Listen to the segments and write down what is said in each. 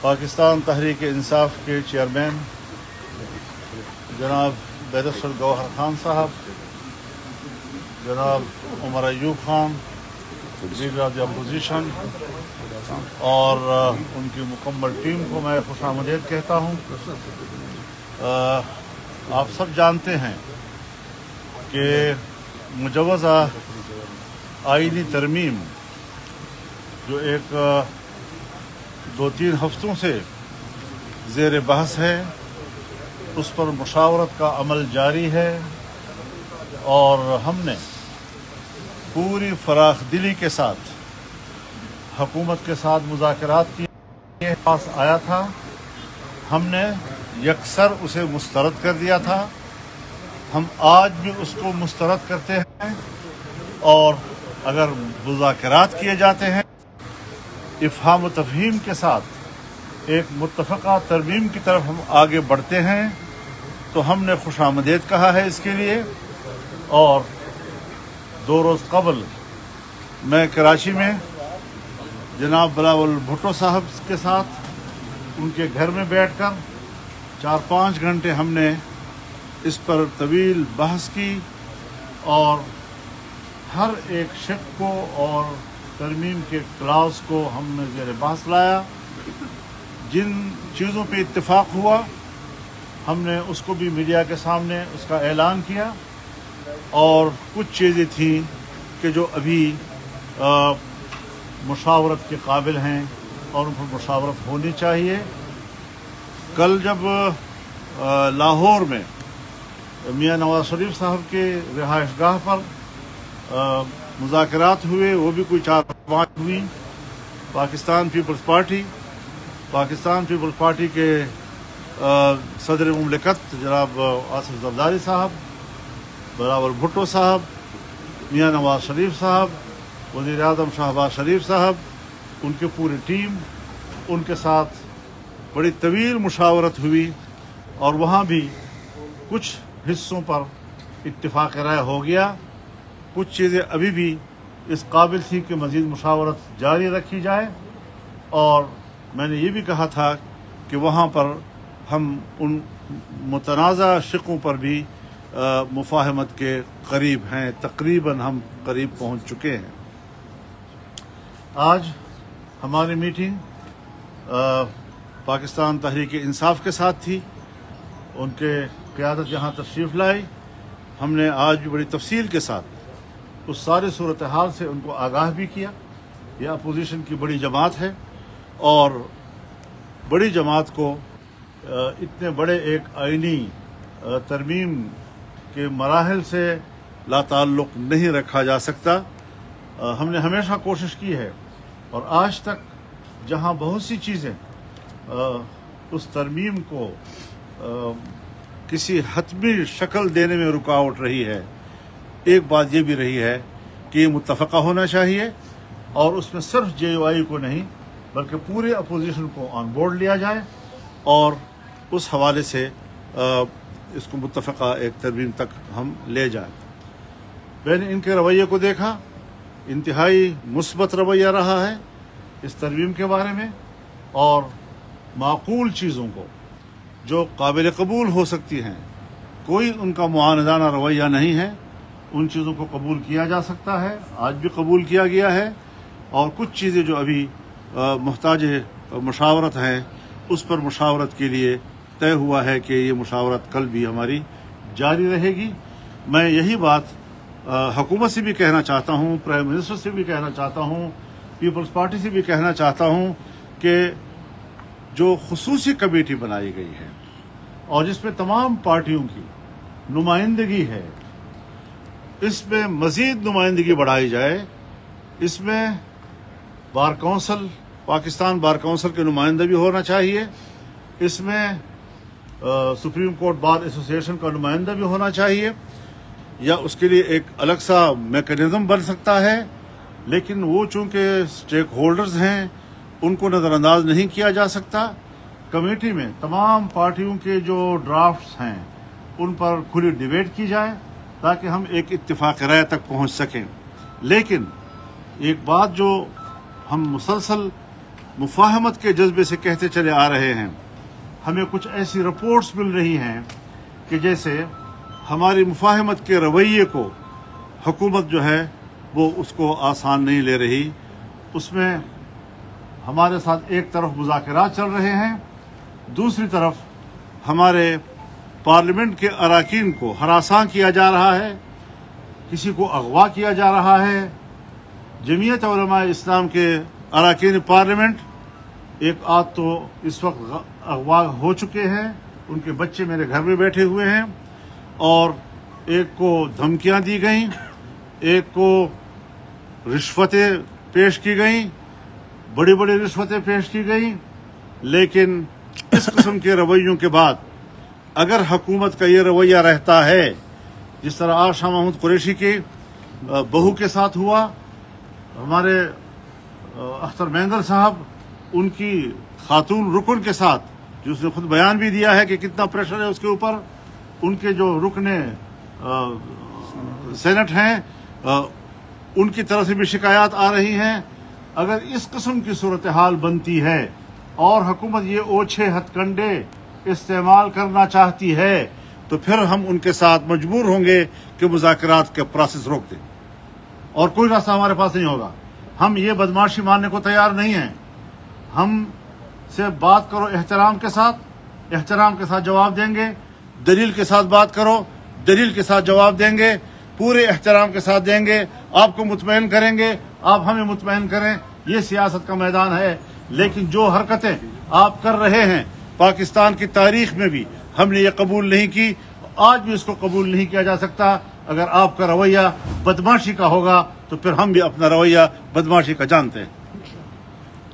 पाकिस्तान तहरीक इंसाफ के चेयरमैन जनाब बैरिस्टर गौहर खान साहब, जनाब Umar Ayub Khan, leader of the opposition और उनकी मुकम्मल टीम को मैं खुशामदीद कहता हूँ। आप सब जानते हैं कि मुजव्वज़ा आईनी तरमीम जो एक 2-3 हफ्तों से ज़ेर बहस है, उस पर मुशावरत का अमल जारी है और हमने पूरी फराख दिली के साथ हुकूमत के साथ मुज़ाकरात किए। पास आया था, हमने यकसर उसे मुस्तरद कर दिया था। हम आज भी उसको मुस्तरद करते हैं और अगर मुज़ाकरात किए जाते हैं इफ़हाम व तफ़हीम के साथ एक मुत्तफ़क़ा तरमीम की तरफ हम आगे बढ़ते हैं, तो हमने खुशामदीद कहा है इसके लिए। और 2 रोज़ कबल मैं कराची में जनाब बिलावल भुट्टो साहब के साथ उनके घर में बैठकर 4-5 घंटे हमने इस पर तवील बहस की और हर एक शिक को और तरमीम के क्लास को हमने ज़ेर बहस लाया। जिन चीज़ों पे इत्तेफाक हुआ हमने उसको भी मीडिया के सामने उसका ऐलान किया, और कुछ चीज़ें थीं कि जो अभी मुशावरत के काबिल हैं और उन पर मुशावरत होनी चाहिए। कल जब लाहौर में मियां नवाज शरीफ साहब के रिहाइशगाह पर मुज़ाकरात हुए, वो भी कोई 4-5 हुई। पाकिस्तान पीपल्स पार्टी के सदर मुमलिकत जनाब आसिफ ज़रदारी साहब, बिलावल भुट्टो साहब, मियां नवाज शरीफ साहब, वज़ीर आज़म शहबाज शरीफ साहब, उनकी पूरी टीम, उनके साथ बड़ी तवील मुशावरत हुई और वहाँ भी कुछ हिस्सों पर इत्तिफाक़ राय हो गया। कुछ चीज़ें अभी भी इस काबिल थी कि मज़ीद मुशावरत जारी रखी जाए, और मैंने ये भी कहा था कि वहाँ पर हम उन मुतनाज़ा शिकों पर भी मुफाहमत के करीब हैं, तकरीबन हम करीब पहुँच चुके हैं। आज हमारी मीटिंग पाकिस्तान तहरीक इंसाफ के साथ थी। उनके क़यादत यहाँ तशरीफ़ लाई। हमने आज भी बड़ी तफसील के साथ उस सारी सूरत हाल से उनको आगाह भी किया। यह अपोजिशन की बड़ी जमात है और बड़ी जमात को इतने बड़े एक आईनी तरमीम के मराहिल से लाताल्लुक़ नहीं रखा जा सकता। हमने हमेशा कोशिश की है और आज तक जहां बहुत सी चीज़ें उस तरमीम को किसी हतमी शक्ल देने में रुकावट रही है, एक बात ये भी रही है कि ये मुत्तफ़क़ा होना चाहिए और उसमें सिर्फ JUI को नहीं बल्कि पूरे अपोजिशन को ऑन बोर्ड लिया जाए और उस हवाले से इसको मुत्तफ़क़ा एक तरमीम तक हम ले जाएं। मैंने इनके रवैये को देखा, इंतहाई मुस्बत रवैया रहा है इस तरमीम के बारे में, और माकूल चीज़ों को जो काबिल कबूल हो सकती हैं, कोई उनका मुआनदाना रवैया नहीं है। उन चीज़ों को कबूल किया जा सकता है, आज भी कबूल किया गया है, और कुछ चीज़ें जो अभी मुहताज मुशावरत हैं उस पर मुशावरत के लिए तय हुआ है कि ये मुशावरत कल भी हमारी जारी रहेगी। मैं यही बात हुकूमत से भी कहना चाहता हूँ, प्राइम मिनिस्टर से भी कहना चाहता हूँ, पीपल्स पार्टी से भी कहना चाहता हूँ कि जो खुसूसी कमेटी बनाई गई है और जिसमें तमाम पार्टियों की नुमाइंदगी है, इसमें मज़ीद नुमाइंदगी बढ़ाई जाए। इसमें bar council, Pakistan bar council के नुमाइंदा भी होना चाहिए। इसमें सुप्रीम कोर्ट बार एसोसिएशन का नुमाइंदा भी होना चाहिए, या उसके लिए एक अलग सा मैकेनिज्म बन सकता है। लेकिन वो चूँकि स्टेक होल्डर्स हैं, उनको नज़रअंदाज नहीं किया जा सकता। कमेटी में तमाम पार्टियों के जो ड्राफ्ट्स हैं उन पर खुली डिबेट की जाए ताकि हम एक इत्तिफाक राय तक पहुंच सकें। लेकिन एक बात जो हम मुसलसल मुफाहमत के जज्बे से कहते चले आ रहे हैं। हमें कुछ ऐसी रिपोर्ट्स मिल रही हैं कि जैसे हमारी मुफाहमत के रवैये को हुकूमत जो है वो उसको आसान नहीं ले रही। उसमें हमारे साथ एक तरफ मुज़ाकरात चल रहे हैं, दूसरी तरफ हमारे पार्लियामेंट के अरकान को हरासां किया जा रहा है, किसी को अगवा किया जा रहा है। जमीयत उलमा इस्लाम के अरकान पार्लियामेंट एक आध तो इस वक्त अगवा हो चुके हैं, उनके बच्चे मेरे घर में बैठे हुए हैं, और एक को धमकियां दी गईं, एक को रिश्वतें पेश की गईं, बड़ी बड़ी रिश्वतें पेश की गईं। लेकिन इस किस्म के रवैयों के बाद अगर हुकूमत का ये रवैया रहता है, जिस तरह आज शाह महमूद कुरैशी के बहू के साथ हुआ, हमारे अख्तर मेंगल साहब उनकी खातून रुकन के साथ, जो उसने खुद बयान भी दिया है कि कितना प्रेशर है उसके ऊपर, उनके जो रुकने सेनेट हैं उनकी तरफ से भी शिकायत आ रही हैं। अगर इस किस्म की सूरत हाल बनती है और हुकूमत ये ओछे हथकंडे इस्तेमाल करना चाहती है, तो फिर हम उनके साथ मजबूर होंगे कि मुज़ाकरात का प्रोसेस रोक दें, और कोई रास्ता हमारे पास नहीं होगा। हम ये बदमाशी मानने को तैयार नहीं हैं। हम से बात करो एहतराम के साथ जवाब देंगे, दलील के साथ बात करो, दलील के साथ जवाब देंगे, पूरे एहतराम के साथ देंगे, आपको मुतमईन करेंगे, आप हमें मुतमईन करें। ये सियासत का मैदान है। लेकिन जो हरकतें आप कर रहे हैं, पाकिस्तान की तारीख में भी हमने ये कबूल नहीं की, आज भी इसको कबूल नहीं किया जा सकता। अगर आपका रवैया बदमाशी का होगा तो फिर हम भी अपना रवैया बदमाशी का जानते हैं।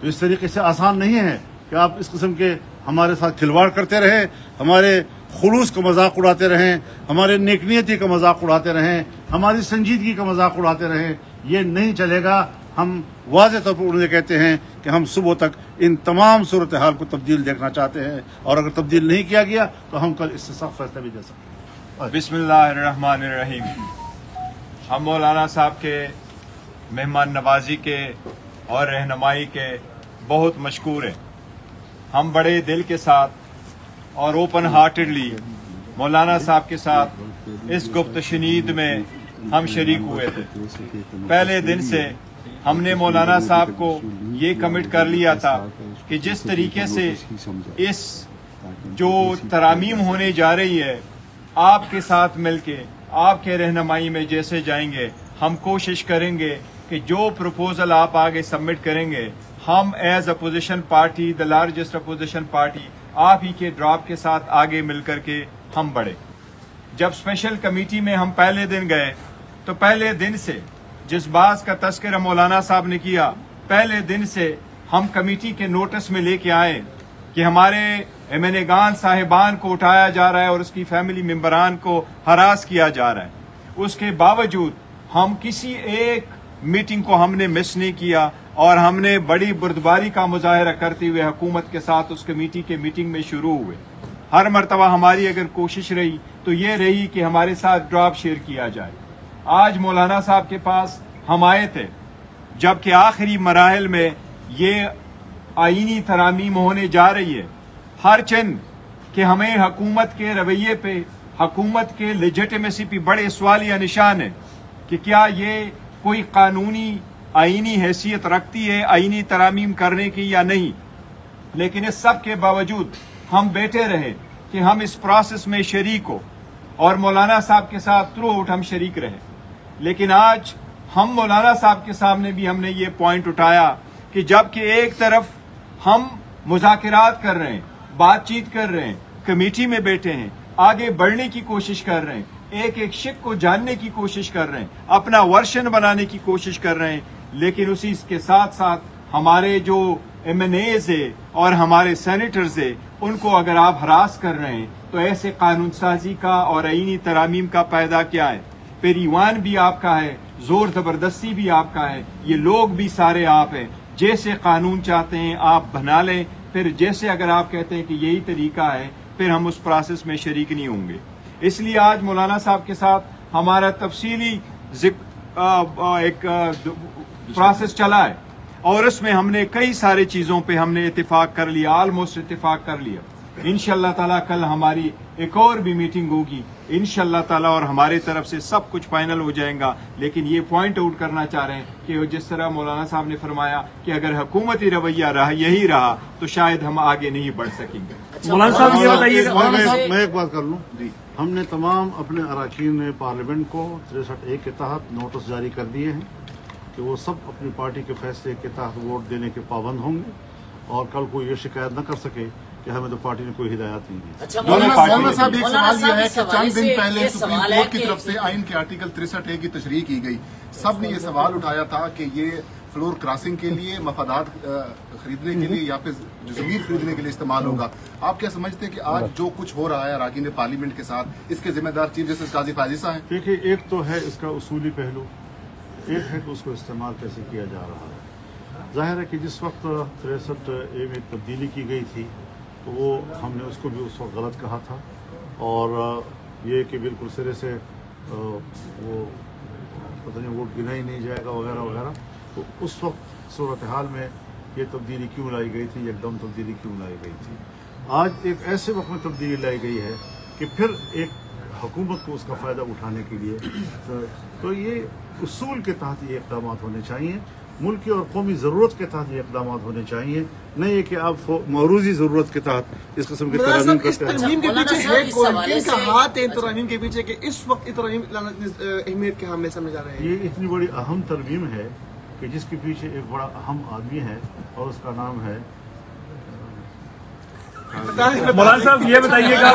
तो इस तरीके से आसान नहीं है कि आप इस किस्म के हमारे साथ खिलवाड़ करते रहें, हमारे खुलूस का मजाक उड़ाते रहें, हमारे नेकनियती का मजाक उड़ाते रहें, हमारी संजीदगी का मजाक उड़ाते रहें। ये नहीं चलेगा। हम वाज़ेह तौर पर उन्हें कहते हैं कि हम सुबह तक इन तमाम सूरत हाल को तब्दील देखना चाहते हैं, और अगर तब्दील नहीं किया गया तो हम कल इससे सख्त फैसला भी दे सकते हैं। बिस्मिल्लाहिर्रहमानिर्रहीम। हम मौलाना साहब के मेहमान नवाजी के और रहनुमाई के बहुत मशकूर हैं। हम बड़े दिल के साथ और ओपन हार्टेडली मौलाना साहब के साथ इस गुफ्त शनीद में हम शरीक हुए थे। पहले दिन से हमने मौलाना साहब को ये कमिट कर लिया था कि जिस तरीके से इस जो तरामीम होने जा रही है, आपके साथ मिलके आपके रहनुमाई में जैसे जाएंगे, हम कोशिश करेंगे कि जो प्रपोजल आप आगे सबमिट करेंगे, हम as opposition party, the largest opposition party, आप ही के ड्रॉप के साथ आगे मिलकर के हम बढ़े। जब स्पेशल कमेटी में हम पहले दिन गए तो पहले दिन से जिस बात का तस्करा मौलाना साहब ने किया, पहले दिन से हम कमेटी के नोटिस में लेके आए कि हमारे एमएनएगान साहिबान को उठाया जा रहा है और उसकी फैमिली मेंबरान को हरास किया जा रहा है। उसके बावजूद हम किसी एक मीटिंग को हमने मिस नहीं किया, और हमने बड़ी बुर्दबारी का मुजाहरा करते हुए हुकूमत के साथ उस कमेटी के मीटिंग में शुरू हुए। हर मरतबा हमारी अगर कोशिश रही तो ये रही कि हमारे साथ ड्रॉप शेयर किया जाए। आज मौलाना साहब के पास हम आए थे जबकि आखिरी मराहल में ये आईनी तरामीम होने जा रही है। हर चंद कि हमें हुकूमत के रवैये पे, हुकूमत के लेजिटिमेसी पे बड़े सवालिया निशान है कि क्या ये कोई कानूनी आईनी हैसियत रखती है आईनी तरामीम करने की या नहीं। लेकिन इस सब के बावजूद हम बैठे रहे कि हम इस प्रोसेस में शरीक हो, और मौलाना साहब के साथ थ्रू आउट हम शरीक रहे। लेकिन आज हम मौलाना साहब के सामने भी हमने ये पॉइंट उठाया कि जबकि एक तरफ हम मुज़ाकरात कर रहे हैं, बातचीत कर रहे हैं, कमेटी में बैठे हैं, आगे बढ़ने की कोशिश कर रहे हैं, एक एक शिक को जानने की कोशिश कर रहे हैं, अपना वर्शन बनाने की कोशिश कर रहे हैं, लेकिन उसी के साथ साथ हमारे जो एमएनएज है और हमारे सेनेटर्स है, उनको अगर आप हरास कर रहे हैं तो ऐसे कानून साजी का और आईनी तरामीम का पैदा क्या है। फिर ईवान भी आपका है, जोर जबरदस्ती भी आपका है, ये लोग भी सारे आप हैं। जैसे कानून चाहते हैं आप बना लें, फिर जैसे अगर आप कहते हैं कि यही तरीका है, फिर हम उस प्रोसेस में शरीक नहीं होंगे। इसलिए आज मौलाना साहब के साथ हमारा तफसीली एक प्रोसेस चला है। اور اس میں ہم نے کئی سارے چیزوں پہ ہم نے اتفاق کر لیا، آلموسٹ اتفاق کر لیا. انشاءاللہ تعالیٰ کل ہماری ایک اور بھی میٹنگ ہوگی انشاءاللہ تعالیٰ، اور ہماری طرف سے سب کچھ فائنل ہو جائے گا. لیکن یہ پوائنٹ آؤٹ کرنا چاہ رہے ہیں کہ جس طرح مولانا صاحب نے فرمایا کہ اگر حکومتی رویہ یہی رہا تو شاید ہم آگے نہیں بڑھ سکیں گے. مولانا صاحب یہ بتائیے، میں ایک بات کر لوں. ہم نے تمام اپنے اراکین پارلیمنٹ کو 63A کے تحت نوٹس جاری کر دیے ہیں کہ وہ سب اپنی پارٹی کے فیصلے کے تحت ووٹ دینے کے پابند ہوں گے، اور کل کوئی یہ شکایت نہ کر سکے کہ ہمیں تو پارٹی نے کوئی ہدایات نہیں دی. مولانا صاحب ایک سوال یہ ہے کہ چند دن پہلے سپریم کورٹ کی طرف سے آئین کے آرٹیکل 63A کی تشریح کی گئی. سب نے یہ سوال اٹھایا تھا کہ یہ فلور کراسنگ کے لیے، مفادات خریدنے کے لیے یا پھر زمین خریدنے کے لیے استعمال ہوگا. آپ کیا سمجھتے ہیں کہ آج جو کچھ ہو رہا ہے اراکین پارلیمنٹ کے ساتھ، اس کے ذمہ دار چیف جسٹس قاضی فائزی صاحب ہیں؟ دیکھیے، ایک تو ہے اس کا اصولی پہلو، ایک ہے کہ اس کو استعمال کیسے کیا جا رہا ہے. ظاہر ہے کہ جس وقت 63A میں تبدیلی کی گئی تھی تو وہ ہم نے اس کو بھی اس وقت غلط کہا تھا، اور یہ کہ بالکل سرے سے وہ پتہ نہیں ووٹ گنا ہی نہیں جائے گا وغیرہ وغیرہ. تو اس وقت صورتحال میں یہ تبدیلی کیوں لائی گئی تھی، ایک دم تبدیلی کیوں لائی گئی تھی. آج ایک ایسے وقت میں تبدیلی لائی گئی ہے کہ پھر ایک حکومت کو اس کا فائدہ اٹھانے کے لیے تو یہ اصول کے تحت یہ اقدامات ہونے چاہیے، ملکی اور قومی ضرورت کے تحت یہ اقدامات ہونے چاہیے، نہیں یہ کہ آپ موروثی ضرورت کے تحت اس قسم کے ترامیم کرتے ہیں. ترمیم کے پیچھے کن کا ہاتھ ہے ترمیم کے پیچھے کہ اس وقت ترمیم اہمیت کے حامل سمجھے جا رہے ہیں؟ یہ اتنی بڑی اہم ترمیم ہے کہ جس کے پیچھے ایک بڑا اہم آدمی ہے اور اس کا نام ہے مولانا صاحب یہ بتائیے گا